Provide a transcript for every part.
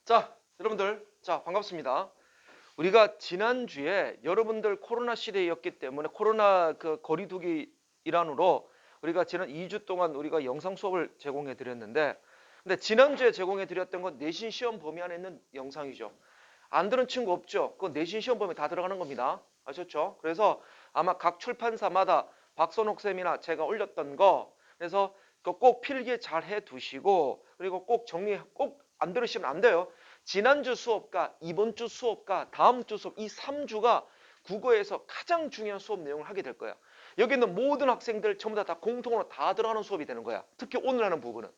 자, 여러분들, 자, 반갑습니다. 우리가 지난주에 여러분들 코로나 시대였기 때문에 코로나 그 거리두기 일환으로 우리가 지난 2주 동안 우리가 영상 수업을 제공해 드렸는데, 근데 지난주에 제공해 드렸던 건 내신 시험 범위 안에 있는 영상이죠. 안 들은 친구 없죠? 그건 내신 시험 범위에 다 들어가는 겁니다. 아셨죠? 그래서 아마 각 출판사마다 박선옥 쌤이나 제가 올렸던 거, 그래서 그거 꼭 필기에 잘 해 두시고, 그리고 꼭 정리, 꼭 안 들으시면 안 돼요. 지난주 수업과 이번 주 수업과 다음 주 수업 이 3주가 국어에서 가장 중요한 수업 내용을 하게 될 거야. 여기 있는 모든 학생들 전부 다 공통으로 다 들어가는 수업이 되는 거야. 특히 오늘 하는 부분은.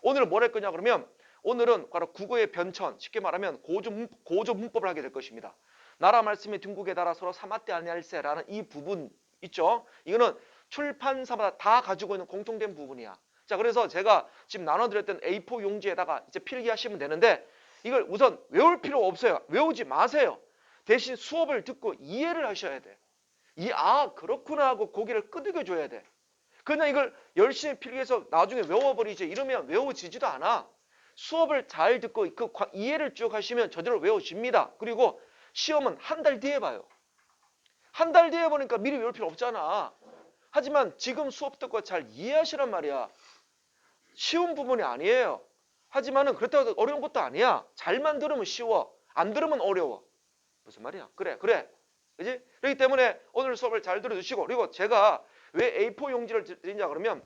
오늘은 뭘 할 거냐 그러면 오늘은 바로 국어의 변천, 쉽게 말하면 고조 문법을 하게 될 것입니다. 나라 말씀이 둥국에 달아 서로 사마대 아니할세라는 이 부분 있죠. 이거는 출판사마다 다 가지고 있는 공통된 부분이야. 자, 그래서 제가 지금 나눠드렸던 A4 용지에다가 이제 필기하시면 되는데 이걸 우선 외울 필요 없어요. 외우지 마세요. 대신 수업을 듣고 이해를 하셔야 돼. 그렇구나 하고 고개를 끄덕여 줘야 돼. 그냥 이걸 열심히 필기해서 나중에 외워버리지 이러면 외워지지도 않아. 수업을 잘 듣고 그 이해를 쭉 하시면 저절로 외워집니다. 그리고 시험은 한 달 뒤에 봐요. 한 달 뒤에 보니까 미리 외울 필요 없잖아. 하지만 지금 수업 듣고 잘 이해하시란 말이야. 쉬운 부분이 아니에요. 하지만은 그렇다고 어려운 것도 아니야. 잘만 들으면 쉬워. 안 들으면 어려워. 무슨 말이야? 그래. 그지? 그렇기 때문에 오늘 수업을 잘 들어주시고, 그리고 제가 왜 A4 용지를 드리냐 그러면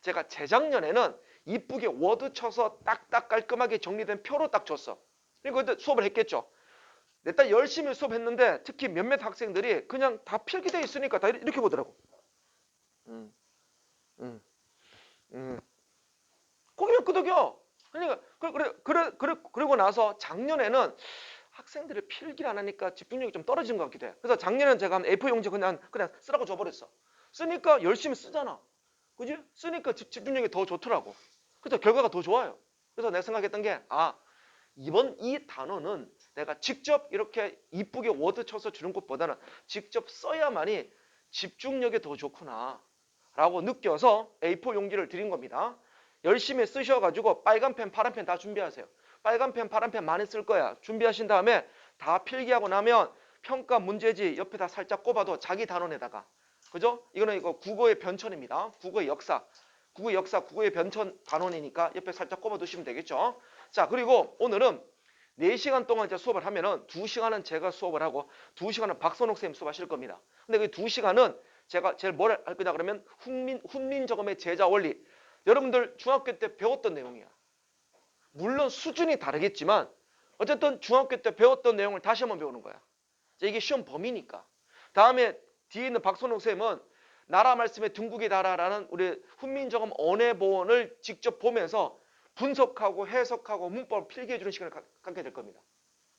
제가 재작년에는 이쁘게 워드 쳐서 딱딱 깔끔하게 정리된 표로 딱 줬어. 그리고 그때 수업을 했겠죠. 내 딸 열심히 수업했는데 특히 몇몇 학생들이 그냥 다 필기돼 있으니까 다 이렇게 보더라고. 음, 음, 음. 고개를 끄덕여. 그러니까 그러고 나서 작년에는 학생들이 필기를 안 하니까 집중력이 좀 떨어진 것 같기도 해. 그래서 작년에는 제가 A4 용지 그냥 쓰라고 줘버렸어. 쓰니까 열심히 쓰잖아. 그지? 쓰니까 집중력이 더 좋더라고. 그래서 결과가 더 좋아요. 그래서 내가 생각했던 게 이번 이 단어는 내가 직접 이렇게 이쁘게 워드 쳐서 주는 것보다는 직접 써야만이 집중력이 더 좋구나 라고 느껴서 A4 용지를 드린 겁니다. 열심히 쓰셔가지고 빨간 펜, 파란 펜 다 준비하세요. 빨간 펜, 파란 펜 많이 쓸 거야. 준비하신 다음에 다 필기하고 나면 평가 문제지 옆에다 살짝 꼽아도 자기 단원에다가. 그죠? 이거는 이거 국어의 변천입니다. 국어의 역사. 국어의 변천 단원이니까 옆에 살짝 꼽아 두시면 되겠죠. 자, 그리고 오늘은 4시간 동안 이제 수업을 하면은 2시간은 제가 수업을 하고 2시간은 박선옥 선생님 수업하실 겁니다. 근데 그 2시간은 제가 제일 뭘 할 거냐 그러면 훈민정음의 제자 원리. 여러분들 중학교 때 배웠던 내용이야. 물론 수준이 다르겠지만 어쨌든 중학교 때 배웠던 내용을 다시 한번 배우는 거야. 이게 시험 범위니까. 다음에 뒤에 있는 박선옥 쌤은 나라 말씀에 둥국이 달아라는 우리 훈민정음 언해보원을 직접 보면서 분석하고 해석하고 문법을 필기해 주는 시간을 갖게 될 겁니다.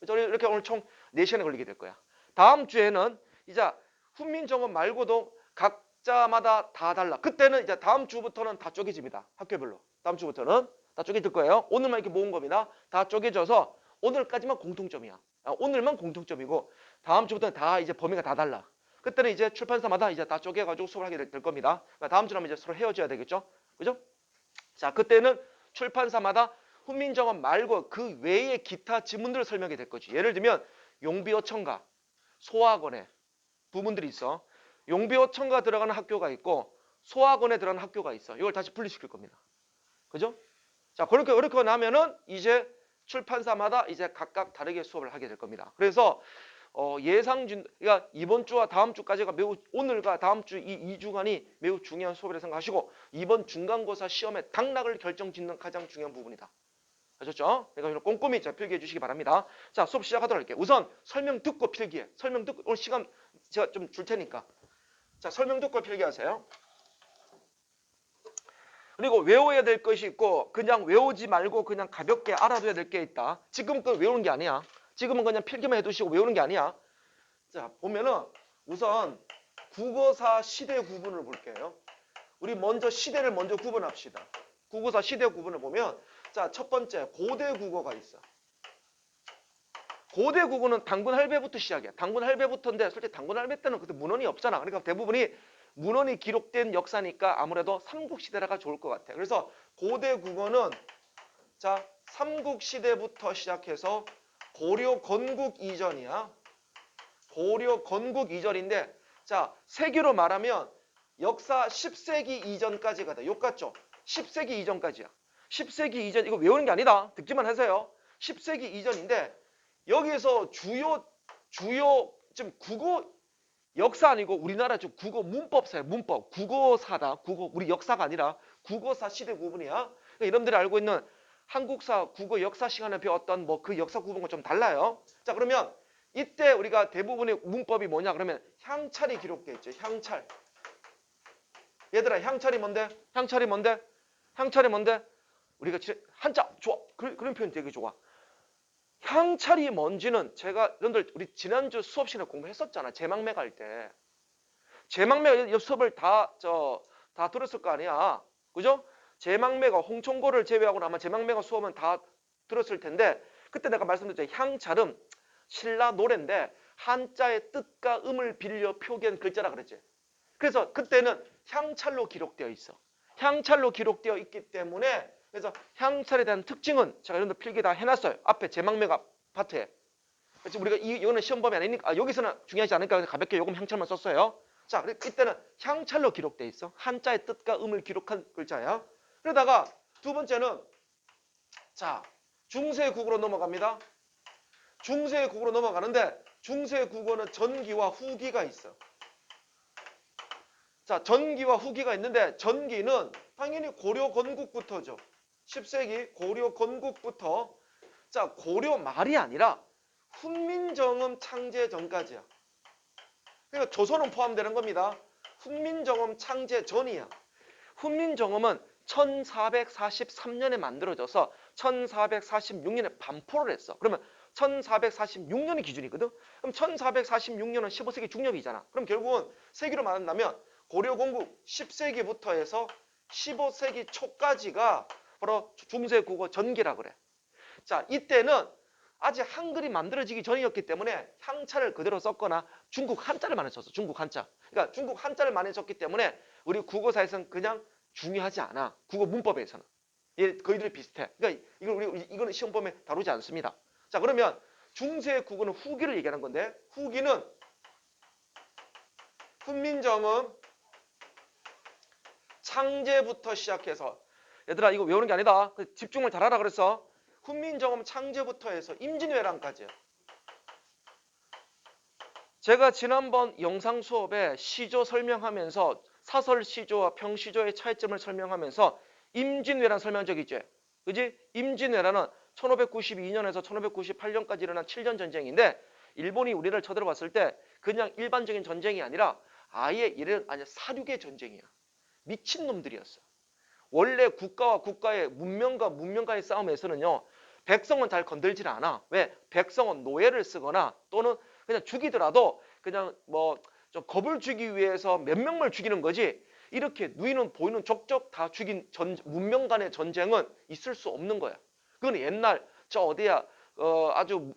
이렇게 오늘 총 4시간이 걸리게 될 거야. 다음 주에는 이제 훈민정음 말고도 각자마다 다 달라. 그때는 이제 다음 주부터는 다 쪼개집니다. 학교별로. 다음 주부터는 다 쪼개질 거예요. 오늘만 이렇게 모은 겁니다. 다 쪼개져서 오늘까지만 공통점이야. 오늘만 공통점이고 다음 주부터는 다 이제 범위가 다 달라. 그때는 이제 출판사마다 이제 다 쪼개가지고 수업을 하게 될 겁니다. 그러니까 다음 주라면 이제 서로 헤어져야 되겠죠? 그죠? 자, 그때는 출판사마다 훈민정음 말고 그 외의 기타 지문들을 설명이 될 거지. 예를 들면 용비어천가, 소학원에 부분들이 있어. 용비어천가 들어가는 학교가 있고 소학원에 들어가는 학교가 있어. 이걸 다시 분리시킬 겁니다. 그죠? 자, 그렇게 나면은 이제 출판사마다 이제 각각 다르게 수업을 하게 될 겁니다. 그래서 그러니까 이번 주와 다음 주까지가 매우 오늘과 다음 주 이 2주간이 매우 중요한 수업이라 생각하시고 이번 중간고사 시험의 당락을 결정짓는 가장 중요한 부분이다. 아셨죠? 그러니까 꼼꼼히 필기해 주시기 바랍니다. 자, 수업 시작하도록 할게요. 우선 설명 듣고 필기해. 설명 듣고 오늘 시간 제가 좀 줄 테니까. 자, 설명 듣고 필기하세요. 그리고 외워야 될 것이 있고 그냥 외우지 말고 그냥 가볍게 알아둬야 될 게 있다. 지금 그 외우는 게 아니야. 지금은 그냥 필기만 해두시고 외우는 게 아니야. 자, 보면은 우선 국어사 시대 구분을 볼게요. 우리 먼저 시대를 먼저 구분합시다. 국어사 시대 구분을 보면 자, 첫 번째 고대 국어가 있어. 고대 국어는 단군 할배부터 시작이야. 단군 할배부터인데 솔직히 단군 할배 때는 그때 문헌이 없잖아. 그러니까 대부분이 문헌이 기록된 역사니까 아무래도 삼국시대라가 좋을 것 같아. 그래서 고대 국어는 자, 삼국시대부터 시작해서 고려 건국 이전이야. 고려 건국 이전인데 자, 세기로 말하면 역사 10세기 이전까지가 돼. 욕 같죠? 10세기 이전까지야. 10세기 이전 이거 외우는 게 아니다. 듣기만 하세요. 10세기 이전인데 여기에서 주요 지금 국어 역사 아니고 우리나라 좀 국어 문법사예요. 문법. 국어사다. 국어 우리 역사가 아니라 국어사 시대 구분이야. 그러니까 여러분들이 알고 있는 한국사 국어 역사 시간에 배웠던 뭐 그 역사 구분과 좀 달라요. 자, 그러면 이때 우리가 대부분의 문법이 뭐냐 그러면 향찰이 기록돼 있죠. 향찰. 얘들아 향찰이 뭔데? 향찰이 뭔데? 향찰이 뭔데? 우리가 한자 좋아. 그런 표현 되게 좋아. 향찰이 뭔지는 제가 여러분들 우리 지난주 수업 시간에 공부했었잖아. 제망매 갈 때. 제망매 수업을 다 들었을 거 아니야. 그죠? 제망매가 홍총고를 제외하고는 아마 제망매가 수업은 다 들었을 텐데 그때 내가 말씀드렸죠. 향찰은 신라 노래인데 한자의 뜻과 음을 빌려 표기한 글자라 그랬지. 그래서 그때는 향찰로 기록되어 있어. 향찰로 기록되어 있기 때문에 그래서 향찰에 대한 특징은 제가 여러분들 필기 다 해놨어요. 앞에 제망매가 파트에. 그래서 우리가 이거는 시험 범위 아니니까 여기서는 중요하지 않으니까 가볍게 요금 향찰만 썼어요. 자, 이때는 향찰로 기록되어 있어. 한자의 뜻과 음을 기록한 글자야. 그러다가 두 번째는 자 중세국어로 넘어갑니다. 중세국어로 넘어가는데 중세국어는 전기와 후기가 있어. 자, 전기와 후기가 있는데 전기는 당연히 고려 건국부터죠. 10세기 고려 건국부터 자 고려 말이 아니라 훈민정음 창제 전까지야. 그러니까 조선은 포함되는 겁니다. 훈민정음 창제 전이야. 훈민정음은 1443년에 만들어져서 1446년에 반포를 했어. 그러면 1446년이 기준이거든. 그럼 1446년은 15세기 중엽이잖아. 그럼 결국은 세기로 말한다면 고려 건국 10세기부터 해서 15세기 초까지가 바로 중세국어 전기라 그래. 자, 이때는 아직 한글이 만들어지기 전이었기 때문에 향찰을 그대로 썼거나 중국 한자를 많이 썼어. 중국 한자. 그러니까 중국 한자를 많이 썼기 때문에 우리 국어사에서는 그냥 중요하지 않아. 국어 문법에서는. 거의들 비슷해. 그러니까 이거는 시험 범위에 다루지 않습니다. 자, 그러면 중세 국어는 후기를 얘기하는 건데 후기는 훈민정음 창제부터 시작해서 얘들아 이거 외우는 게 아니다. 집중을 잘하라 그랬어. 훈민정음 창제부터 해서 임진왜란까지야. 제가 지난번 영상 수업에 시조 설명하면서 사설 시조와 평시조의 차이점을 설명하면서 임진왜란 설명한 적 있지? 그지? 임진왜란은 1592년에서 1598년까지 일어난 7년 전쟁인데 일본이 우리를 쳐들어왔을 때 그냥 일반적인 전쟁이 아니라 아예 사륙의 전쟁이야. 미친놈들이었어. 원래 국가와 국가의 문명과 문명과의 싸움에서는요. 백성은 잘 건들질 않아. 왜? 백성은 노예를 쓰거나 또는 그냥 죽이더라도 그냥 뭐 좀 겁을 주기 위해서 몇 명을 죽이는 거지. 이렇게 누이는 보이는 족족 다 죽인 문명 간의 전쟁은 있을 수 없는 거야. 그건 옛날 저 어디야 아주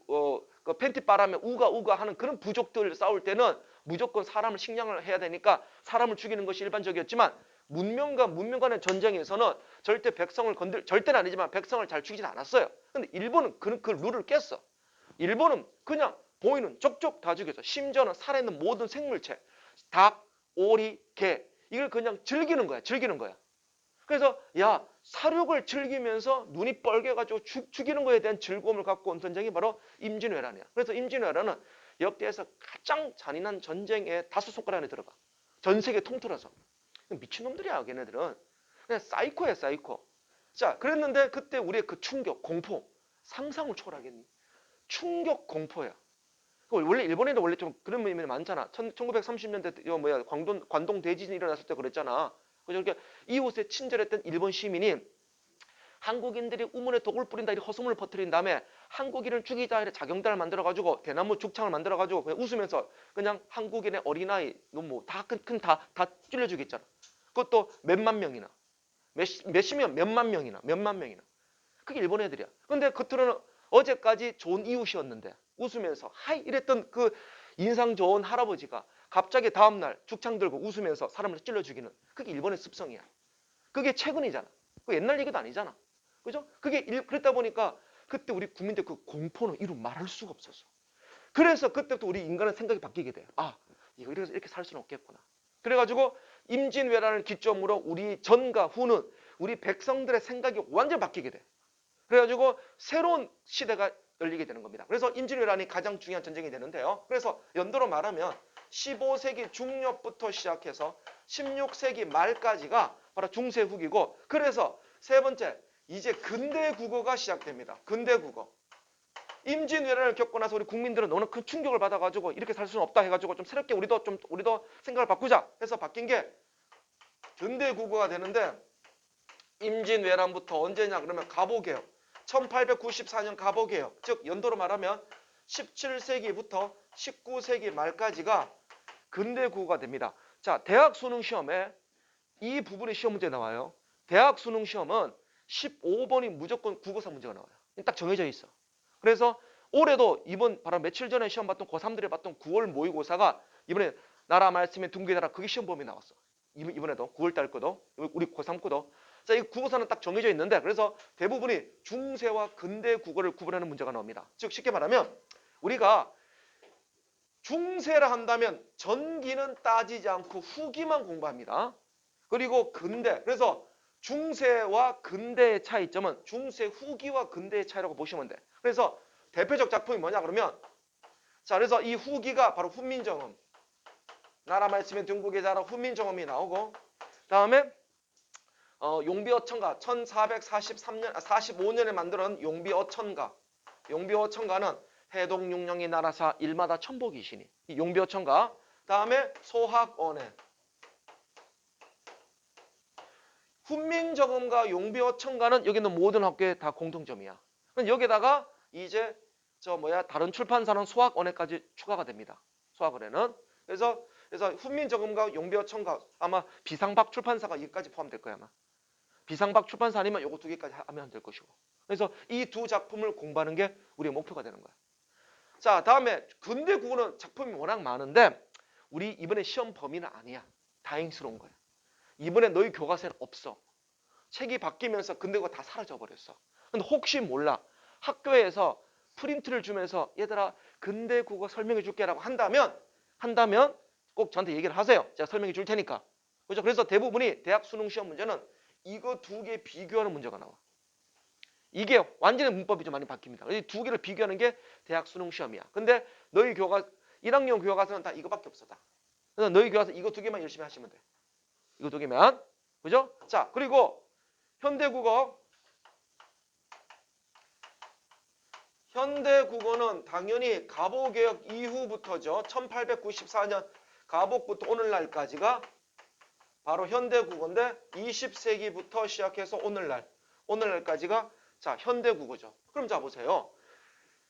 그 팬티바람에 우가 하는 그런 부족들 싸울 때는 무조건 사람을 식량을 해야 되니까 사람을 죽이는 것이 일반적이었지만 문명과 문명 간의 전쟁에서는 절대 백성을 절대는 아니지만 백성을 잘 죽이진 않았어요. 근데 일본은 그 룰을 깼어. 일본은 그냥 보이는 족족 다 죽여서 심지어는 살아있는 모든 생물체 닭, 오리, 개 이걸 그냥 즐기는 거야. 즐기는 거야. 그래서 야 사륙을 즐기면서 눈이 뻘개가지고 죽이는 거에 대한 즐거움을 갖고 온 전쟁이 바로 임진왜란이야. 그래서 임진왜란은 역대에서 가장 잔인한 전쟁의 다섯 손가락 안에 들어가. 전 세계 통틀어서. 미친놈들이야 걔네들은. 그냥 사이코야 사이코. 자 그랬는데 그때 우리의 그 충격, 공포 상상을 초월하겠니? 충격 공포야. 원래 일본에는 원래 좀 그런 의미 많잖아. 1930년대 관동 대지진이 일어났을 때 그랬잖아. 그래서 이렇게 이웃에 친절했던 일본 시민이 한국인들이 우물에 독을 뿌린다 이렇게 헛소문을 퍼뜨린 다음에 한국인을 죽이자 이렇게 자경단을 만들어가지고 대나무 죽창을 만들어가지고 그냥 웃으면서 그냥 한국인의 어린아이 너무 다 찔러 죽였잖아. 그것도 몇만 명이나 몇만 명이나 그게 일본 애들이야. 근데 겉으로는 어제까지 좋은 이웃이었는데 웃으면서 하이 이랬던 그 인상 좋은 할아버지가 갑자기 다음날 죽창 들고 웃으면서 사람을 찔러 죽이는 그게 일본의 습성이야. 그게 최근이잖아. 그 옛날 얘기도 아니잖아. 그죠? 그랬다 보니까 그때 우리 국민들 그 공포는 이루 말할 수가 없었어. 그래서 그때부터 우리 인간의 생각이 바뀌게 돼요. 아, 이거 이렇게 살 수는 없겠구나. 그래가지고 임진왜란을 기점으로 우리 전과 후는 우리 백성들의 생각이 완전히 바뀌게 돼. 그래가지고 새로운 시대가 열리게 되는 겁니다. 그래서 임진왜란이 가장 중요한 전쟁이 되는데요. 그래서 연도로 말하면 15세기 중엽부터 시작해서 16세기 말까지가 바로 중세 후기고, 그래서 세 번째, 이제 근대 국어가 시작됩니다. 근대 국어. 임진왜란을 겪고 나서 우리 국민들은 너무 큰 충격을 받아가지고 이렇게 살 수는 없다 해가지고 좀 새롭게 우리도 생각을 바꾸자 해서 바뀐 게 근대 국어가 되는데, 임진왜란부터 언제냐 그러면 갑오개혁, 1894년 갑오개혁, 즉 연도로 말하면 17세기부터 19세기 말까지가 근대 국어가 됩니다. 자, 대학 수능 시험에 이 부분의 시험 문제 나와요. 대학 수능 시험은 15번이 무조건 국어사 문제가 나와요. 딱 정해져 있어. 그래서 올해도 이번 바로 며칠 전에 시험 봤던 고3들이 봤던 9월 모의고사가 이번에 나라 말씀에 둥근 나라 그게 시험 범위 나왔어. 이번에도 9월달 거도 우리 고3 거도. 자, 이 국어사는 딱 정해져 있는데, 그래서 대부분이 중세와 근대 국어를 구분하는 문제가 나옵니다. 즉 쉽게 말하면 우리가 중세라 한다면 전기는 따지지 않고 후기만 공부합니다. 그리고 근대, 그래서 중세와 근대의 차이점은 중세 후기와 근대의 차이라고 보시면 돼. 그래서 대표적 작품이 뭐냐 그러면, 자, 그래서 이 후기가 바로 훈민정음, 나라 말씀에 둥국의 자라 훈민정음이 나오고, 다음에 용비어천가 1445년에 만든 용비어천가. 용비어천가는 해동육령이 나라사 일마다 천복이시니 이 용비어천가. 다음에 소학원회. 훈민정음과 용비어천가는 여기 있는 모든 학교에 다 공통점이야. 여기다가 이제 다른 출판사는 소학원회까지 추가가 됩니다. 소학원회는. 그래서 훈민정음과 용비어천가 아마 비상박 출판사가 여기까지 포함될 거야 아마. 비상박 출판사 아니면 요거 두 개까지 하면 될 것이고. 그래서 이 두 작품을 공부하는 게 우리의 목표가 되는 거야. 자, 다음에 근대 국어는 작품이 워낙 많은데 우리 이번에 시험 범위는 아니야. 다행스러운 거야. 이번에 너희 교과서에는 없어. 책이 바뀌면서 근대 국어 다 사라져 버렸어. 근데 혹시 몰라. 학교에서 프린트를 주면서 얘들아 근대 국어 설명해 줄게라고 한다면 꼭 저한테 얘기를 하세요. 제가 설명해 줄 테니까. 그죠? 그래서 대부분이 대학 수능 시험 문제는 이거 두 개 비교하는 문제가 나와. 이게 완전히 문법이 좀 많이 바뀝니다. 이 두 개를 비교하는 게 대학 수능 시험이야. 근데 너희 1학년 교과서는 다 이거밖에 없어. 다. 그래서 너희 교과서 이거 두 개만 열심히 하시면 돼. 이거 두 개만. 그죠? 자, 그리고 현대국어. 현대국어는 당연히 갑오개혁 이후부터죠. 1894년 갑오부터 오늘날까지가 바로 현대국어인데 20세기부터 시작해서 오늘날까지가 자 현대국어죠. 그럼 자 보세요.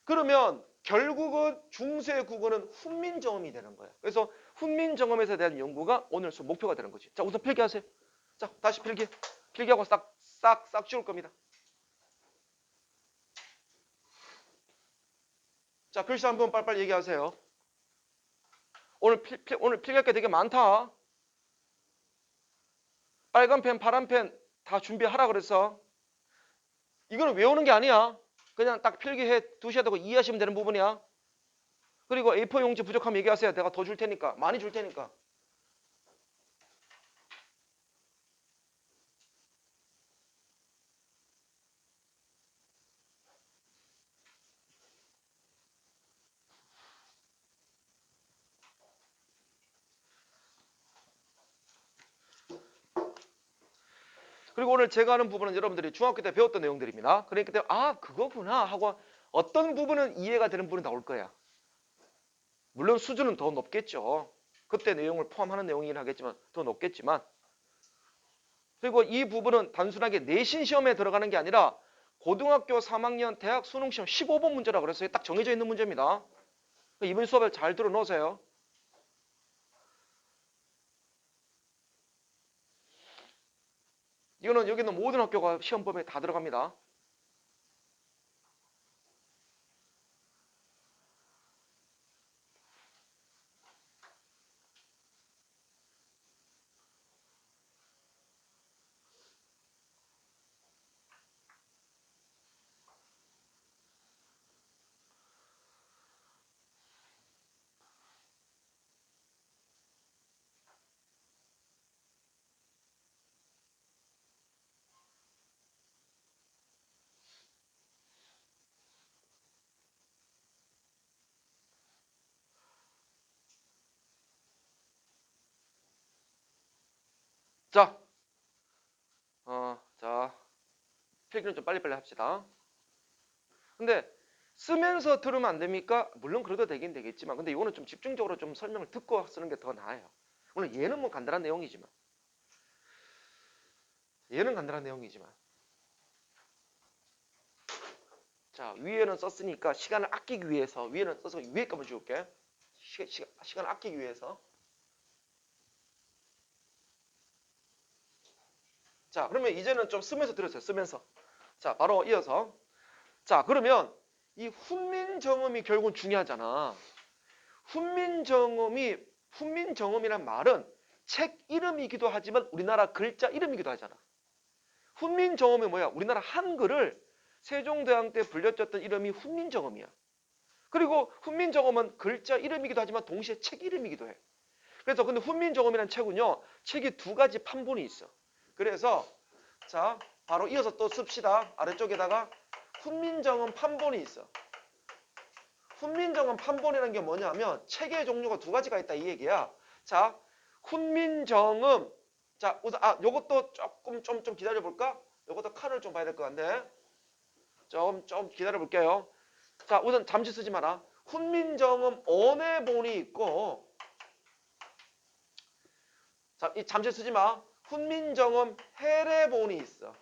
그러면 결국은 중세국어는 훈민정음이 되는 거예요. 그래서 훈민정음에 대한 연구가 오늘 수업 목표가 되는 거지. 자 우선 필기하세요. 자 다시 필기하고 싹 지울 겁니다. 자 글씨 한번 빨리빨리 얘기하세요. 오늘 필기할 게 되게 많다. 빨간 펜, 파란 펜 다 준비하라 그랬어. 이거는 외우는 게 아니야. 그냥 딱 필기해 두셔야 되고 이해하시면 되는 부분이야. 그리고 A4 용지 부족하면 얘기하세요. 내가 더 줄 테니까. 많이 줄 테니까. 그리고 오늘 제가 하는 부분은 여러분들이 중학교 때 배웠던 내용들입니다. 그러니까 아 그거구나 하고 어떤 부분은 이해가 되는 부분이 나올 거야. 물론 수준은 더 높겠죠. 그때 내용을 포함하는 내용이긴 하겠지만 더 높겠지만 그리고 이 부분은 단순하게 내신 시험에 들어가는 게 아니라 고등학교 3학년 대학 수능 시험 15번 문제라 그랬어요. 딱 정해져 있는 문제입니다. 이번 수업에 잘 들어 놓으세요. 이거는 여기 있는 모든 학교가 시험 범위에 다 들어갑니다. 필기는 좀 빨리빨리 합시다. 근데 쓰면서 들으면 안 됩니까? 물론 그래도 되긴 되겠지만 근데 이거는 좀 집중적으로 좀 설명을 듣고 쓰는 게 더 나아요. 물론 얘는 뭐 간단한 내용이지만 자, 위에는 썼으니까 시간을 아끼기 위해서 위에는 써서 위에 거만 지울게. 시간을 아끼기 위해서. 자, 그러면 이제는 좀 쓰면서 들으세요. 쓰면서. 자, 바로 이어서. 자, 그러면 이 훈민정음이 결국은 중요하잖아. 훈민정음이란 말은 책 이름이기도 하지만 우리나라 글자 이름이기도 하잖아. 훈민정음이 뭐야? 우리나라 한글을 세종대왕 때 불렸었던 이름이 훈민정음이야. 그리고 훈민정음은 글자 이름이기도 하지만 동시에 책 이름이기도 해. 그래서 근데 훈민정음이라는 책은요. 책이 두 가지 판본이 있어. 그래서 자 바로 이어서 또 씁시다. 아래쪽에다가 훈민정음 판본이 있어. 훈민정음 판본이라는 게 뭐냐면 책의 종류가 두 가지가 있다 이 얘기야. 자 훈민정음 자 우선 요것도 조금 좀 기다려 볼까? 요것도 칸을 좀 봐야 될 것 같네. 좀 기다려 볼게요. 자 우선 잠시 쓰지 마라. 훈민정음 언해본이 있고 자, 이 잠시 쓰지 마. 훈민정음 해례본이 있어.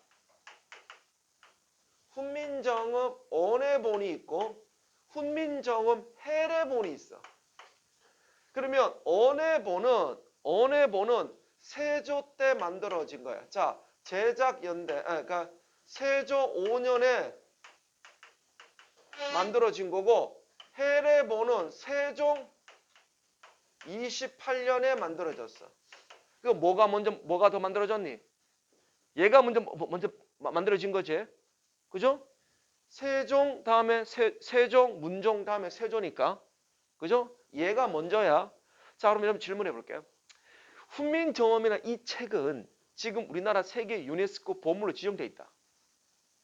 훈민정음 언해본이 있고 훈민정음 해례본이 있어. 그러면 언해본은 세조 때 만들어진 거야. 자, 제작 연대, 그러니까 세조 5년에 만들어진 거고 해례본은 세종 28년에 만들어졌어. 그 뭐가 더 만들어졌니? 얘가 먼저 만들어진 거지. 그죠? 세종 다음에 세종, 문종 다음에 세조니까. 그죠? 얘가 먼저야. 자, 그럼 여러분 질문해 볼게요. 훈민정음이라는 이 책은 지금 우리나라 세계 유네스코 보물로 지정돼 있다.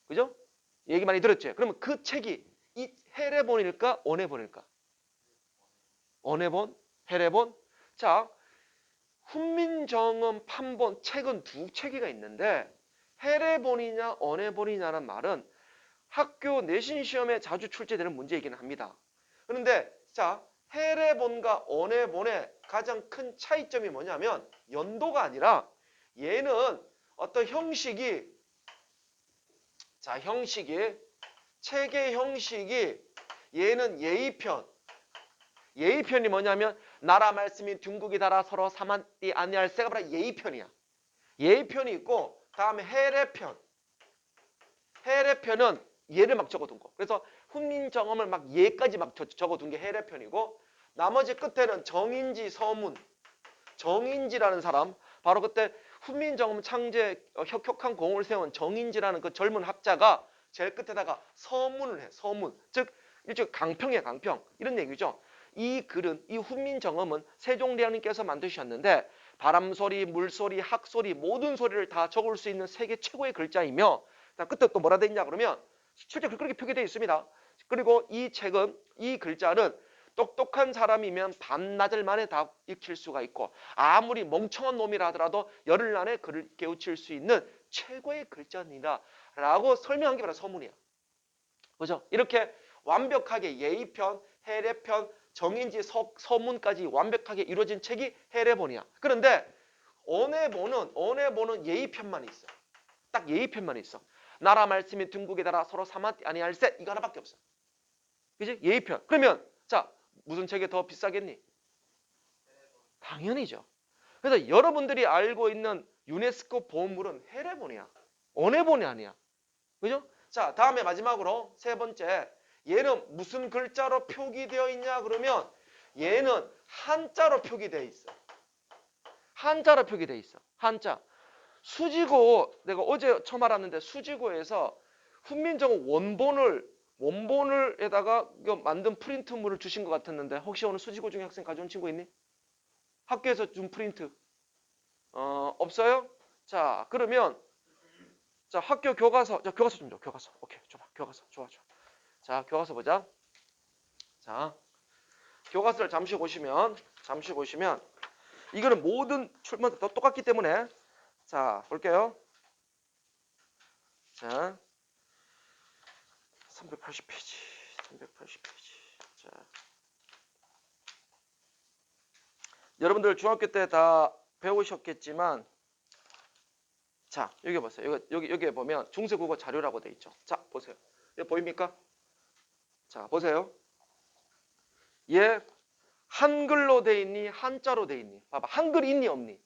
그죠? 얘기 많이 들었지? 그러면 그 책이 이 해례본일까? 언해본일까? 언해본? 해례본? 자, 훈민정음 판본 책은 두 체계가 있는데 해례본이냐 언해본이냐는 말은 학교 내신 시험에 자주 출제되는 문제이기는 합니다. 그런데 자 해례본과 언해본의 가장 큰 차이점이 뭐냐면 연도가 아니라 얘는 어떤 형식이 책의 형식이 얘는 예의편이 뭐냐면 나라 말씀이 둥국이 달아 서로 사만띠 아니할세가 바로 예의편이야. 예의편이 있고 다음에 해례편은 예를 막 적어둔 거. 그래서 훈민정음을 막 예까지 막 적어둔 게 해례편이고 나머지 끝에는 정인지 서문 정인지라는 사람 바로 그때 훈민정음 창제 혁혁한 공을 세운 정인지라는 그 젊은 학자가 제일 끝에다가 서문을 해. 서문. 즉 일종의 강평이야 강평. 이런 얘기죠. 이 글은 이 훈민정음은 세종대왕님께서 만드셨는데 바람소리, 물소리, 학소리 모든 소리를 다 적을 수 있는 세계 최고의 글자이며 끝에 또 뭐라 돼 있냐 그러면 실제 그렇게 표기되어 있습니다. 그리고 이 책은 이 글자는 똑똑한 사람이면 반나절 만에 다 익힐 수가 있고 아무리 멍청한 놈이라 하더라도 열흘 안에 글을 깨우칠 수 있는 최고의 글자입니다. 라고 설명한 게 바로 서문이야. 그죠? 이렇게 완벽하게 예의편, 해례편, 정인지 서문까지 완벽하게 이루어진 책이 해례본이야. 그런데 언해본은 예의편만 있어. 딱 예의편만 있어. 나라 말씀이 둥국에 달아 서로 사마띠 아니할세 이거 하나밖에 없어. 그지? 예의편. 그러면 자 무슨 책이 더 비싸겠니? 당연히죠. 그래서 여러분들이 알고 있는 유네스코 보물은 해례본이야. 언해본이 아니야. 그죠? 자 다음에 마지막으로 세 번째 얘는 무슨 글자로 표기되어 있냐 그러면 얘는 한자로 표기되어 있어. 한자로 표기되어 있어. 한자. 수지고 내가 어제 처음 알았는데 수지고에서 훈민정음 원본을에다가 만든 프린트물을 주신 것 같았는데 혹시 오늘 수지고 중에 학생 가져온 친구 있니? 학교에서 준 프린트 없어요? 자 그러면 자 학교 교과서 교과서 좀 줘. 교과서 오케이 줘봐. 교과서 좋아. 자 교과서 보자. 자 교과서를 잠시 보시면 이거는 모든 출판 다 똑같기 때문에 자 볼게요. 자 380페이지. 380페이지. 자. 여러분들 중학교 때 다 배우셨겠지만 자, 여기 보세요. 여기 보면 중세국어 자료라고 돼 있죠. 자, 보세요. 여기 보입니까? 자, 보세요. 얘 한글로 돼 있니? 한자로 돼 있니? 봐봐. 한글 있니 없니?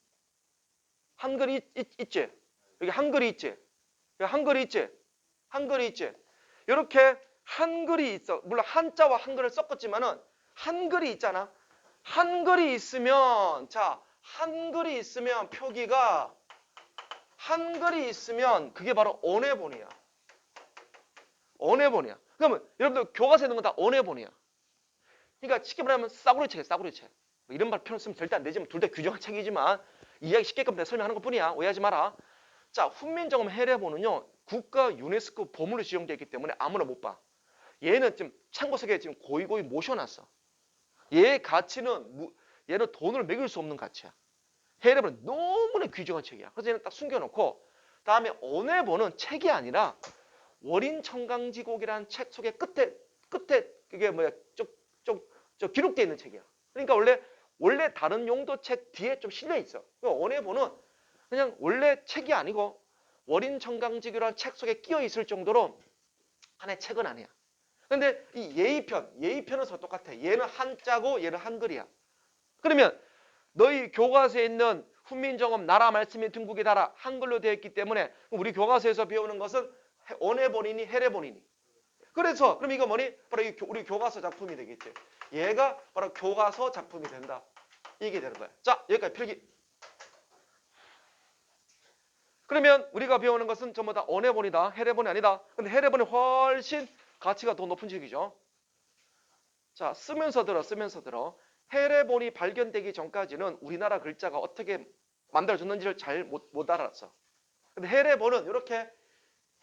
한글이 있지? 여기 한글이 있지? 여기 한글이 있지? 한글이 있지? 이렇게 한글이 있어. 물론 한자와 한글을 섞었지만은 한글이 있잖아. 한글이 있으면 자, 한글이 있으면 표기가 한글이 있으면 그게 바로 언해본이야. 언해본이야. 그러면 여러분들 교과서에 있는 건 다 언해본이야. 그러니까 쉽게 말하면 싸구려 책이야, 싸구려 책. 뭐 이런 말 표현 쓰면 절대 안 되지만 둘 다 규정한 책이지만 이야기 쉽게끔 내가 설명하는 것 뿐이야. 오해하지 마라. 자, 훈민정음 해례본은요. 국가 유네스코 보물로 지정되어 있기 때문에 아무나 못 봐. 얘는 지금 창고석에 지금 고이고이 모셔놨어. 얘의 가치는 얘는 돈을 매길 수 없는 가치야. 해례본은 너무나 귀중한 책이야. 그래서 얘는 딱 숨겨놓고 다음에 언해본은 책이 아니라 월인청강지곡이라는 책 속에 끝에 그게 뭐야 기록되어 있는 책이야. 그러니까 원래 다른 용도 책 뒤에 좀 실려 있어. 언해본은 그냥 원래 책이 아니고 월인청강지곡이라는 책 속에 끼어 있을 정도로 하나의 책은 아니야. 근데 이 예의편은 똑같아. 얘는 한자고 얘는 한글이야. 그러면 너희 교과서에 있는 훈민정음 나라 말씀이 등국이 달아 한글로 되어 있기 때문에 우리 교과서에서 배우는 것은 언해본이니 해례본이니. 그래서 그럼 이거 뭐니? 바로 우리 교과서 작품이 되겠지. 얘가 바로 교과서 작품이 된다. 이게 되는 거야. 자, 여기까지 필기. 그러면 우리가 배우는 것은 전부 다 언해본이다. 해례본이 아니다. 근데 해례본이 훨씬 가치가 더 높은 책이죠. 자, 쓰면서 들어. 해례본이 발견되기 전까지는 우리나라 글자가 어떻게 만들어졌는지를 잘 못 알았어. 근데 해례본은 이렇게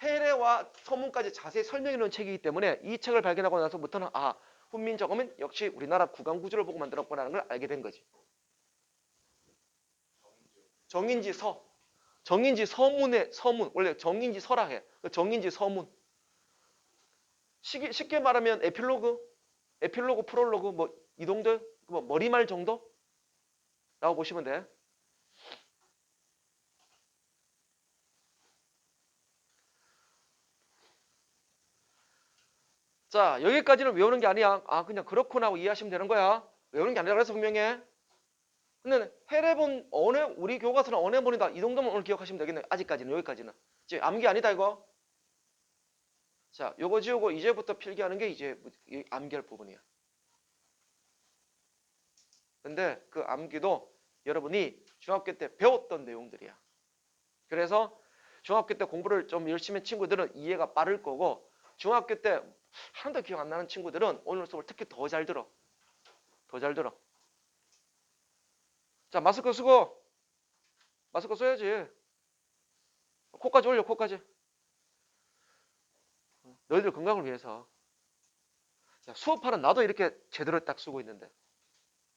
해례와 서문까지 자세히 설명해 놓은 책이기 때문에 이 책을 발견하고 나서부터는 훈민정음은 역시 우리나라 구강구조를 보고 만들었구나라는 걸 알게 된 거지. 정인지 서문의 서문. 원래 정인지 서라 해. 정인지 서문. 쉽게 말하면 에필로그, 프롤로그 뭐 이 정도? 뭐 머리말 정도? 라고 보시면 돼. 자, 여기까지는 외우는 게 아니야. 그냥 그렇구나 하고 이해하시면 되는 거야. 외우는 게 아니라 그래서 분명해. 근데 해례본 우리 교과서는 언해본이다. 이 정도만 오늘 기억하시면 되겠네. 아직까지는 여기까지는. 이제 암기 아니다 이거. 자, 요거 지우고 이제부터 필기하는 게 이제 암기할 부분이야. 근데 그 암기도 여러분이 중학교 때 배웠던 내용들이야. 그래서 중학교 때 공부를 좀 열심히 한 친구들은 이해가 빠를 거고 중학교 때 하나도 기억 안 나는 친구들은 오늘 수업을 특히 더 잘 들어. 더 잘 들어. 자, 마스크 쓰고. 마스크 써야지. 코까지 올려, 코까지. 너희들 건강을 위해서. 자, 수업하는 나도 이렇게 제대로 딱 쓰고 있는데.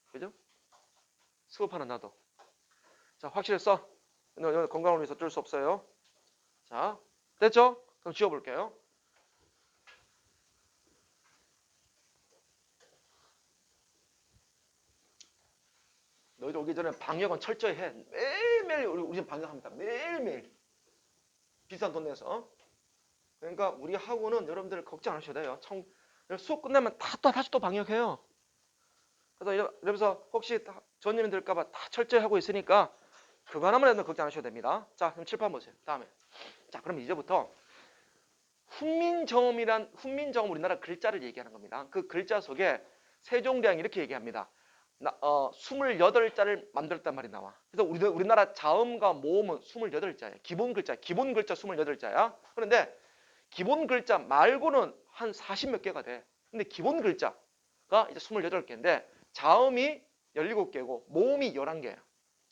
그죠? 수업하는 나도. 자, 확실히 써. 너 건강을 위해서 어쩔 수 없어요. 자, 됐죠? 그럼 지워볼게요. 너희들 오기 전에 방역은 철저히 해. 매일매일 우리 방역합니다. 매일매일. 비싼 돈 내서. 그러니까 우리 학원은 여러분들 걱정 안 하셔도 돼요. 수업 끝나면 다시 또 방역해요. 그래서 이러면서 혹시 전염이 될까봐 다 철저히 하고 있으니까 그거 하나만 해도 걱정 안 하셔도 됩니다. 자, 그럼 칠판 보세요. 다음에. 자, 그럼 이제부터 훈민정음 우리나라 글자를 얘기하는 겁니다. 그 글자 속에 세종대왕이 이렇게 얘기합니다. 28자를 만들었단 말이 나와. 그래서 우리나라 자음과 모음은 28자예요. 기본 글자 28자야. 그런데 기본 글자 말고는 한 40몇 개가 돼. 근데 기본 글자가 이제 28개인데 자음이 17개고 모음이 11개야.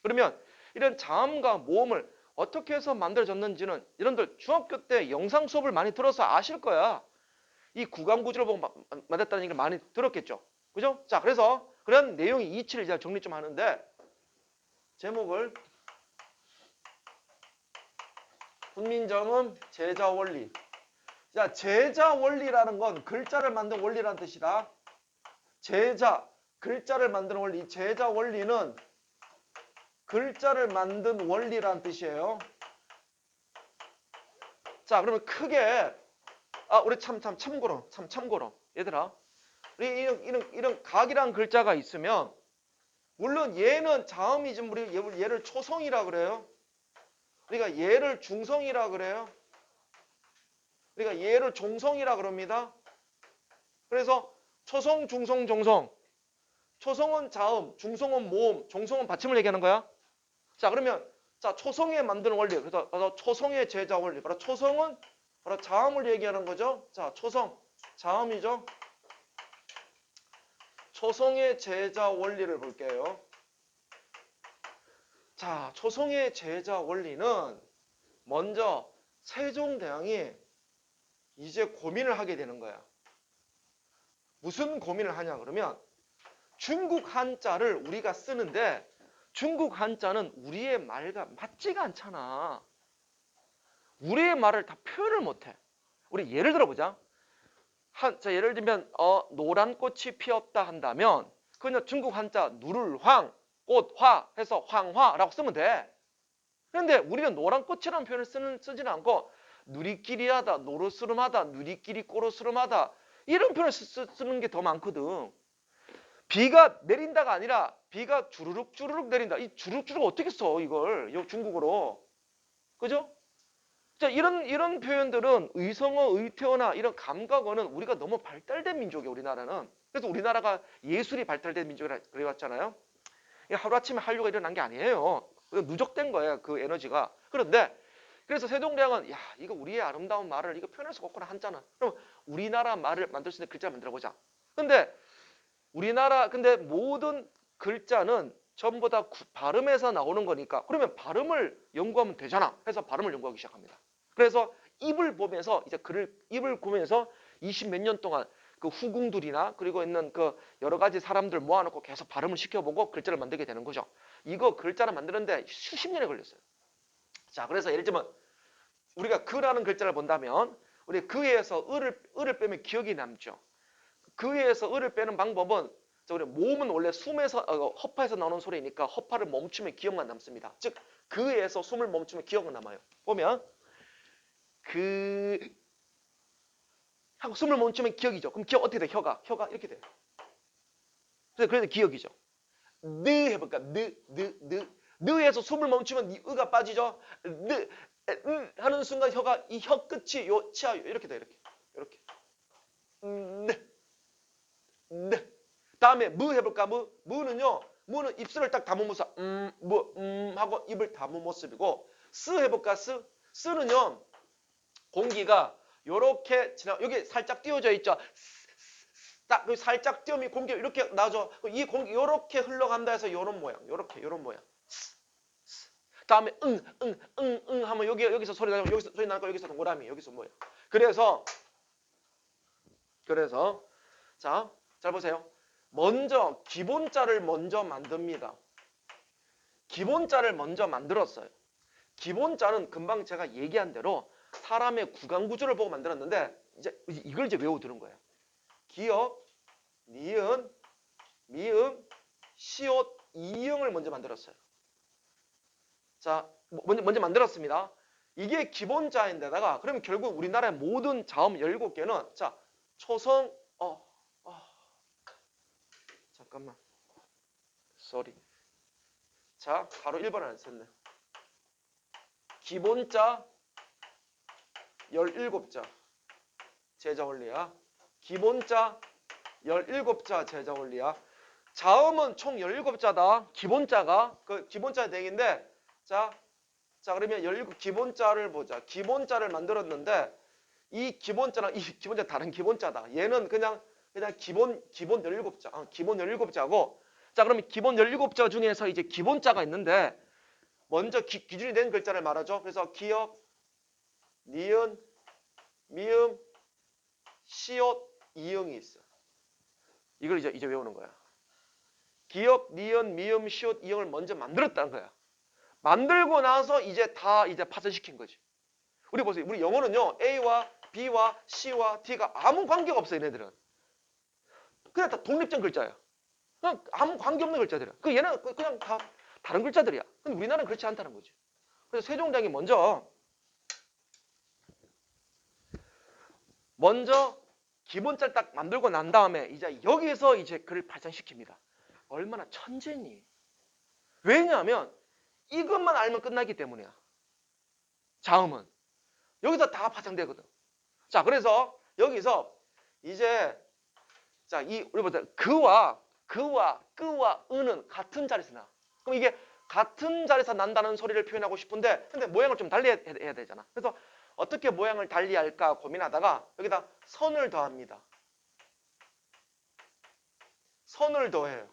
그러면 이런 자음과 모음을 어떻게 해서 만들어졌는지는 여러분들 중학교 때 영상 수업을 많이 들어서 아실 거야. 이 구강구조를 보고 만들었다는 얘기를 많이 들었겠죠. 그죠? 자, 그래서 그런 내용이 이치를 이제 정리 좀 하는데 제목을 훈민정음 제자원리 자, 제자 원리라는 건 글자를 만든 원리라는 뜻이다. 제자, 글자를 만드는 원리. 이 제자 원리는 글자를 만든 원리라는 뜻이에요. 자, 그러면 크게 우리 참고로 얘들아, 우리 이런 각이란 글자가 있으면 물론 얘는 자음이지만 우리 얘를 초성이라 그래요. 그러니까 얘를 중성이라 그래요. 그러니까 얘를 종성이라 그럽니다. 그래서 초성, 중성, 종성. 초성은 자음, 중성은 모음, 종성은 받침을 얘기하는 거야. 자, 그러면 자, 초성에 만드는 원리. 그래서 초성의 제자 원리. 바로 초성은 바로 자음을 얘기하는 거죠. 자, 초성, 자음이죠. 초성의 제자 원리를 볼게요. 자, 초성의 제자 원리는 먼저 세종대왕이 이제 고민을 하게 되는 거야. 무슨 고민을 하냐 그러면 중국 한자를 우리가 쓰는데 중국 한자는 우리의 말과 맞지가 않잖아. 우리의 말을 다 표현을 못해. 우리 예를 들어보자. 자, 예를 들면 노란 꽃이 피었다 한다면 그냥 중국 한자 누를 황, 꽃화 해서 황화라고 쓰면 돼. 그런데 우리는 노란 꽃이라는 표현을 쓰지는 않고 누리끼리하다, 노르스름하다, 누리끼리 꼬르스름하다 이런 표현을 쓰는 게 더 많거든. 비가 내린다가 아니라 비가 주르륵 주르륵 내린다. 이 주르륵 주르륵 어떻게 써 이걸 중국어로. 그죠? 자, 이런 표현들은 의성어, 의태어나 이런 감각어는 우리가 너무 발달된 민족이에요, 우리나라는. 그래서 우리나라가 예술이 발달된 민족이라 그래왔잖아요. 하루아침에 한류가 일어난 게 아니에요. 누적된 거예요, 그 에너지가. 그런데 그래서 세종대왕은 야, 이거 우리의 아름다운 말을 이거 표현할 수가 없구나 한자는. 그럼 우리나라 말을 만들 수 있는 글자를 만들어 보자. 근데 근데 모든 글자는 전부 다 발음에서 나오는 거니까 그러면 발음을 연구하면 되잖아. 해서 발음을 연구하기 시작합니다. 그래서 입을 보면서 입을 보면서 20몇 년 동안 그 후궁들이나 그리고 있는 그 여러 가지 사람들 모아놓고 계속 발음을 시켜보고 글자를 만들게 되는 거죠. 이거 글자를 만드는데 수십 년이 걸렸어요. 자, 그래서 예를 들면 우리가 그라는 글자를 본다면 우리 그에서 을을 빼면 기억이 남죠. 그에서 을을 빼는 방법은 우리 모음은 원래 숨에서 허파에서 나오는 소리니까 허파를 멈추면 기억만 남습니다. 즉 그에서 숨을 멈추면 기억은 남아요. 보면 그 하고 숨을 멈추면 기억이죠. 그럼 기억 어떻게 돼? 혀가 이렇게 돼요. 그래서 기억이죠. 느 해볼까? 느에서 숨을 멈추면 이 으가 빠지죠. 하는 순간 이 혀 끝이 요 치아 이렇게 돼 이렇게. 네. 다음에 무 해볼까? 무는요. 무는 입술을 딱 다무면서 하고 입을 다문 모습이고 스 해볼까? 스는요. 공기가 요렇게 여기 살짝 띄워져 있죠. 딱 살짝 띄우면 공기 이렇게 나죠. 이 공기 요렇게 흘러간다 해서 요런 모양. 요런 모양. 다음에 하면 여기서 소리 나고 여기서 소리 나고 여기서 동그라미 여기서 모양. 그래서 자, 잘 보세요. 먼저 기본자를 먼저 만듭니다. 기본자를 먼저 만들었어요. 기본자는 금방 제가 얘기한 대로 사람의 구강구조를 보고 만들었는데 이걸 외워두는 거예요. 기역, 니은, 미음, 시옷, 이응을 먼저 만들었어요. 자, 먼저 만들었습니다. 이게 기본자인데다가 그러면 결국 우리나라의 모든 자음 17개는 자, 초성, 잠깐만. 쏘리. 자, 바로 1번을 안 썼네. 기본자 17자 제자 원리야. 기본자 17자 제자 원리야. 자음은 총 17자다. 기본자가 기본자 덱인데 자 그러면 17 기본자를 보자. 기본자를 만들었는데 이 기본자랑 이 기본자 다른 기본자다. 얘는 그냥 기본 17자. 기본 17자고 자, 그러면 기본 17자 중에서 이제 기본자가 있는데 먼저 기준이 된 글자를 말하죠. 그래서 기역, 니은, 미음, 시옷, 이응이 있어. 이걸 이제 외우는 거야. 기역, 니은, 미음, 시옷, 이응을 먼저 만들었다는 거야. 만들고 나서 이제 파선시킨 거지. 우리 보세요. 우리 영어는요. A와 B와 C와 D가 아무 관계가 없어 얘네들은. 그냥 다 독립된 글자야. 그냥 아무 관계없는 글자들이야. 얘는 그냥 다 다른 글자들이야. 근데 우리나라는 그렇지 않다는 거지. 그래서 세종대왕이 먼저 기본자를 딱 만들고 난 다음에 이제 여기에서 이제 글을 발전시킵니다. 얼마나 천재니? 왜냐하면 이것만 알면 끝나기 때문이야. 자음은. 여기서 다 파생되거든. 자, 그래서 여기서 이제 자, 우리 보자. 그와 끄와 으는 같은 자리에서 나. 그럼 이게 같은 자리에서 난다는 소리를 표현하고 싶은데 근데 모양을 좀 달리 해야 되잖아. 그래서 어떻게 모양을 달리 할까 고민하다가 여기다 선을 더합니다. 선을 더해요.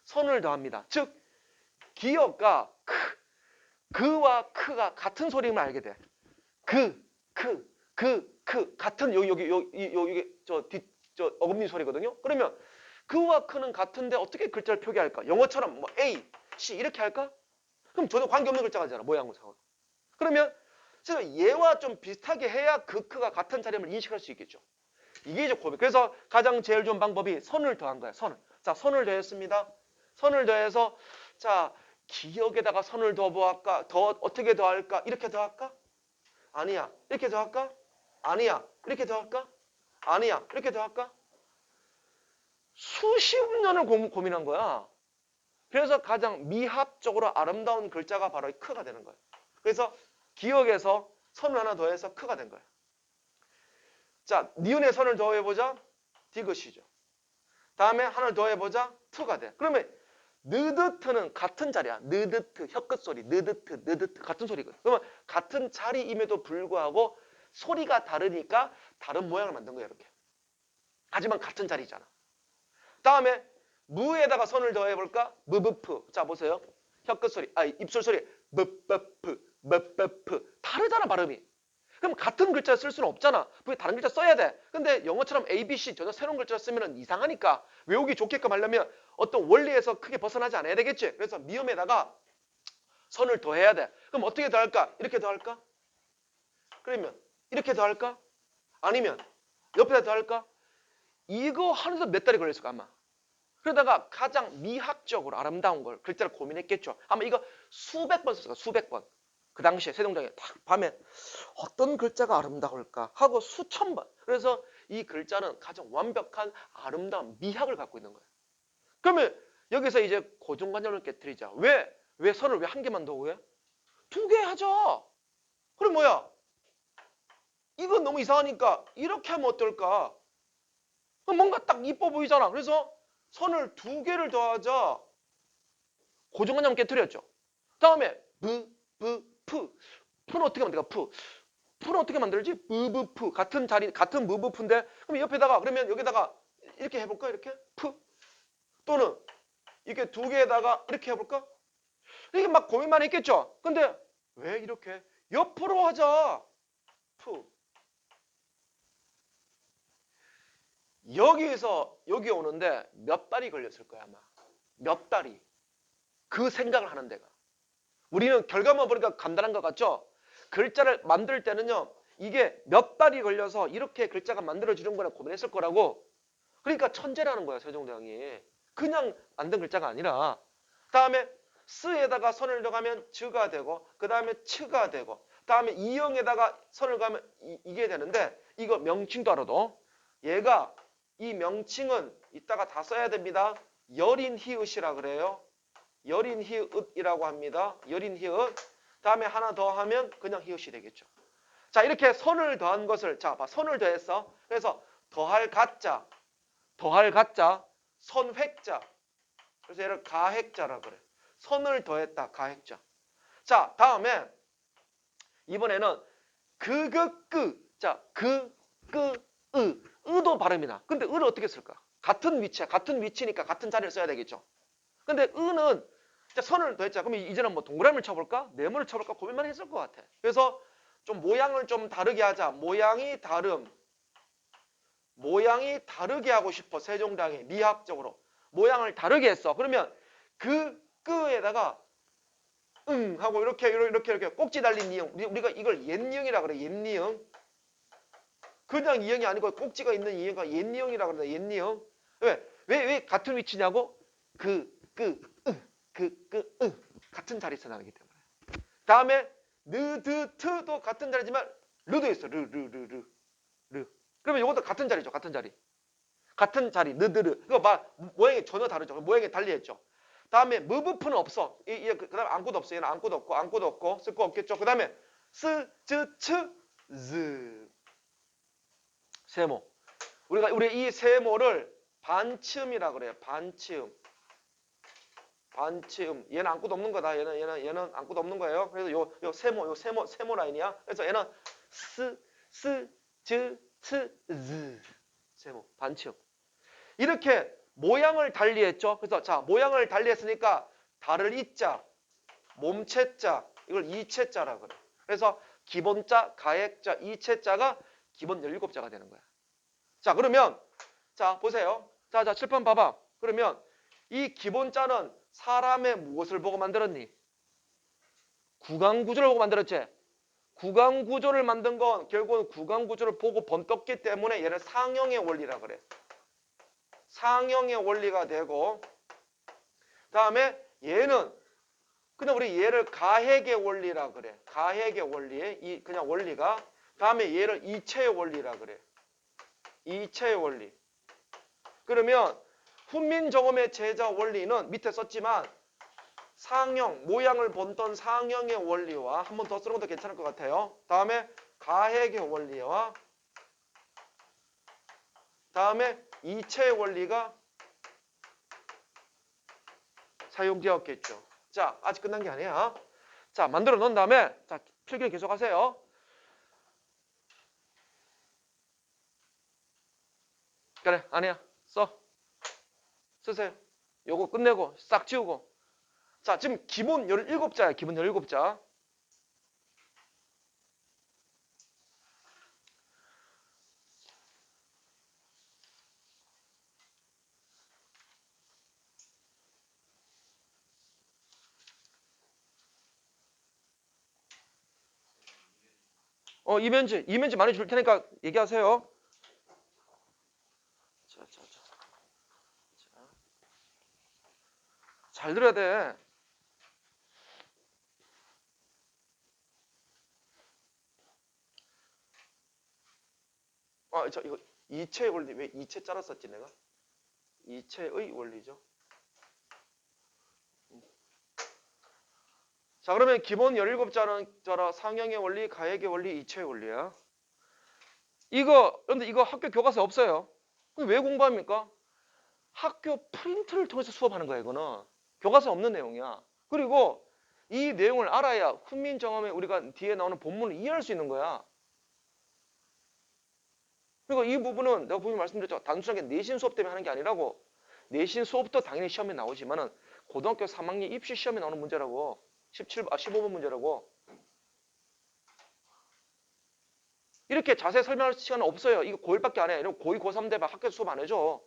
선을 더합니다. 즉 기역과 그와 크가 같은 소리임을 알게 돼. 같은 여기 저 어금니 소리거든요. 그러면 그와 크는 같은데 어떻게 글자를 표기할까? 영어처럼 뭐 A, C 이렇게 할까? 그럼 전혀 관계없는 글자가 되잖아. 모양상으로. 그러면 제가 얘와 좀 비슷하게 해야 크가 같은 자리임을 인식할 수 있겠죠. 이게 이제 고백. 그래서 가장 제일 좋은 방법이 선을 더한 거야. 선을. 자, 선을 더했습니다. 선을 더해서 자, 기역에다가 선을 더할까? 어떻게 더할까? 이렇게 더할까? 아니야. 이렇게 더할까? 아니야. 이렇게 더할까? 아니야. 이렇게 더할까? 수십 년을 고민한 거야. 그래서 가장 미합적으로 아름다운 글자가 바로 크가 되는 거야. 그래서 기역에서 선을 하나 더해서 크가 된 거야. 자, 니은에 선을 더해보자. 디귿이죠. 다음에 하나를 더해보자. 트가 돼. 그러면 느드트는 같은 자리야. 느드트, 혀끝 소리. 느드트 같은 소리거든. 그러면 같은 자리임에도 불구하고 소리가 다르니까 다른 모양을 만든 거야. 이렇게. 하지만 같은 자리잖아. 다음에 무에다가 선을 더해볼까? 무브프. 자, 보세요. 혀끝 소리. 입술 소리. 무브프. 다르잖아, 발음이. 그럼 같은 글자 쓸 수는 없잖아. 왜 다른 글자 써야 돼? 근데 영어처럼 A, B, C 전혀 새로운 글자 쓰면 이상하니까 외우기 좋게끔 하려면 어떤 원리에서 크게 벗어나지 않아야 되겠지. 그래서 미음에다가 선을 더해야 돼. 그럼 어떻게 더할까? 이렇게 더할까? 그러면 이렇게 더할까? 아니면 옆에다 더할까? 이거 하는데 몇 달이 걸렸을까 아마. 그러다가 가장 미학적으로 아름다운 걸 글자를 고민했겠죠. 아마 이거 수백 번 썼을 거야. 수백 번. 그 당시에 세종대왕이 딱 밤에 어떤 글자가 아름다울까 하고 수천 번. 그래서 이 글자는 가장 완벽한 아름다운 미학을 갖고 있는 거예요. 그러면 여기서 이제 고정관념을 깨뜨리자. 왜 선을 왜 한 개만 더 해? 두 개 하자. 그럼 뭐야? 이건 너무 이상하니까 이렇게 하면 어떨까? 뭔가 딱 이뻐 보이잖아. 그래서 선을 두 개를 더하자. 고정관념을 깨뜨렸죠. 다음에 푸는 어떻게 만들까? 푸는 어떻게 만들지? 무브푸 같은 자리 같은 무브푸인데 그럼 옆에다가 그러면 여기다가 이렇게 해볼까? 이렇게 푸 또는 이렇게 두 개에다가 이렇게 해볼까? 이게 막 고민만 했겠죠. 근데 왜 이렇게 옆으로 하자? 푸 여기에서 여기 오는데 몇 달이 걸렸을 거야 아마. 몇 달이 그 생각을 하는 데가. 우리는 결과만 보니까 간단한 것 같죠? 글자를 만들 때는요. 이게 몇 달이 걸려서 이렇게 글자가 만들어지는 거라 고민했을 거라고. 그러니까 천재라는 거야 세종대왕이. 그냥 만든 글자가 아니라. 다음에 스에다가 선을 더가면 즈가 되고 그 다음에 츠가 되고 다음에 이형에다가 선을 가면 이게 되는데 이거 명칭도 알아도 얘가 이 명칭은 이따가 다 써야 됩니다. 여린 히읗이라 그래요. 여린 히읗이라고 합니다. 여린 히읗. 다음에 하나 더 하면 그냥 히읗이 되겠죠. 자, 이렇게 선을 더한 것을 자, 봐. 선을 더했어. 그래서 더할 가자. 선획자. 그래서 얘를 가획자라 그래. 선을 더했다. 가획자. 자, 다음에 이번에는 자, 으도 발음이 나. 근데 으를 어떻게 쓸까? 같은 위치야. 같은 위치니까 같은 자리를 써야 되겠죠. 근데 으는 선을 더했잖아. 그러면 이제는 뭐 동그라미를 쳐볼까? 네모를 쳐볼까? 고민만 했을 것 같아. 그래서 좀 모양을 좀 다르게 하자. 모양이 다르게 하고 싶어. 세종대왕이 미학적으로 모양을 다르게 했어. 그러면 끄에다가 하고 이렇게 꼭지 달린 니은. 우리가 이걸 옛니은이라 그래. 옛니은. 그냥 이형이 아니고 꼭지가 있는 이형과 옛니형이라고 그러는데 옛니형. 왜 같은 위치냐고? 같은 자리에서 나오기 때문에. 다음에 느드트도 같은 자리지만 르도 있어. 르. 그러면 이것도 같은 자리죠. 같은 자리. 같은 자리. 느드르. 이거 모양이 전혀 다르죠. 모양이 달리했죠. 다음에 무브프는 없어. 그다음에 안고도 없어. 얘는 안고도 없고 쓸 거 없겠죠. 그다음에 즈 세모. 우리 이 세모를 반치음이라 그래요. 반치음. 얘는 안고도 없는 거다. 얘는 안고도 없는 거예요. 그래서 요 세모 라인이야. 그래서 얘는 즈 세모 반치음. 이렇게 모양을 달리했죠. 그래서 자, 모양을 달리했으니까 달을 이자, 몸체자, 이걸 이체자라 그래. 그래서 기본자, 가액자, 이체자가 기본 17자가 되는 거야. 자, 그러면 자, 보세요. 자, 칠판 봐봐. 그러면 이 기본자는 사람의 무엇을 보고 만들었니? 구강구조를 보고 만들었지. 구강구조를 만든 건 결국은 구강구조를 보고 번떴기 때문에 얘를 상형의 원리라 그래. 상형의 원리가 되고, 다음에 얘는 그냥 우리 얘를 가핵의 원리라 그래. 가핵의 원리, 그냥 원리가. 다음에 얘를 이체의 원리라 그래. 이체의 원리. 그러면 훈민정음의 제자 원리는 밑에 썼지만 상형, 모양을 본던 상형의 원리와 한 번 더 쓰는 것도 괜찮을 것 같아요. 다음에 가핵의 원리와 다음에 이체의 원리가 사용되었겠죠. 자, 아직 끝난 게 아니야. 자, 만들어 놓은 다음에 자, 필기를 계속하세요. 그래, 아니야. 쓰세요. 요거 끝내고 싹 지우고. 자, 지금 기본 17자야. 기본 17자. 이면지 많이 줄 테니까 얘기하세요. 자. 잘 들어야 돼. 이거 이체의 원리. 왜 이체 자라 썼지 내가? 이체의 원리죠. 자, 그러면 기본 17자는 상형의 원리, 가액의 원리, 이체의 원리야. 그런데 이거 학교 교과서에 없어요. 그럼 왜 공부합니까? 학교 프린트를 통해서 수업하는 거야, 이거는. 교과서에 없는 내용이야. 그리고 이 내용을 알아야 훈민정음에 우리가 뒤에 나오는 본문을 이해할 수 있는 거야. 그리고 이 부분은 내가 분명히 말씀드렸죠. 단순하게 내신 수업 때문에 하는 게 아니라고. 내신 수업도 당연히 시험에 나오지만은 고등학교 3학년 입시 시험에 나오는 문제라고. 15번 문제라고. 이렇게 자세히 설명할 시간은 없어요. 이거 고1밖에 안 해. 이러면 고2, 고3 되면 학교에서 수업 안 해줘.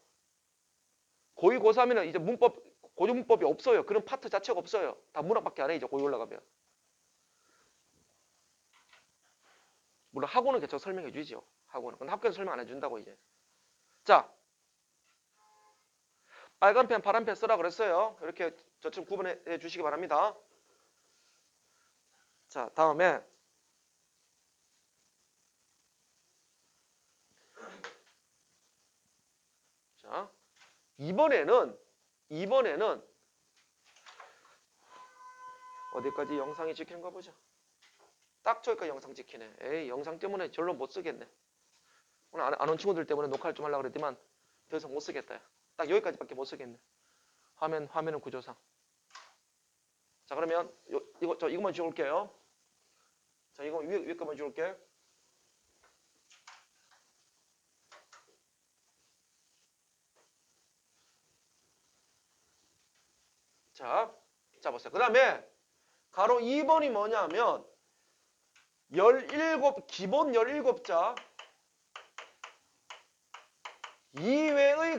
고2, 고3에는 이제 고전문법이 없어요. 그런 파트 자체가 없어요. 다 문학밖에 안 해, 이제 고2 올라가면. 물론 학원은 계속 설명해 주죠. 학원은. 근데 학교에서 설명 안 해준다고 이제. 자, 빨간 펜, 파란 펜 쓰라 그랬어요. 이렇게 저처럼 구분해 주시기 바랍니다. 자, 다음에 자, 이번에는 어디까지 영상이 찍히는가 보자. 딱 저기까지 영상 찍히네. 에이, 영상 때문에 절로 못 쓰겠네. 오늘 안 온 친구들 때문에 녹화를 좀 하려고 그랬지만 더 이상 못 쓰겠다. 딱 여기까지밖에 못 쓰겠네. 화면은 구조상. 자, 그러면 이것만 지울게요. 자, 이거 위에 것만 지울게. 자 보세요. 그 다음에 가로 2번이 뭐냐면 기본 17자 이외의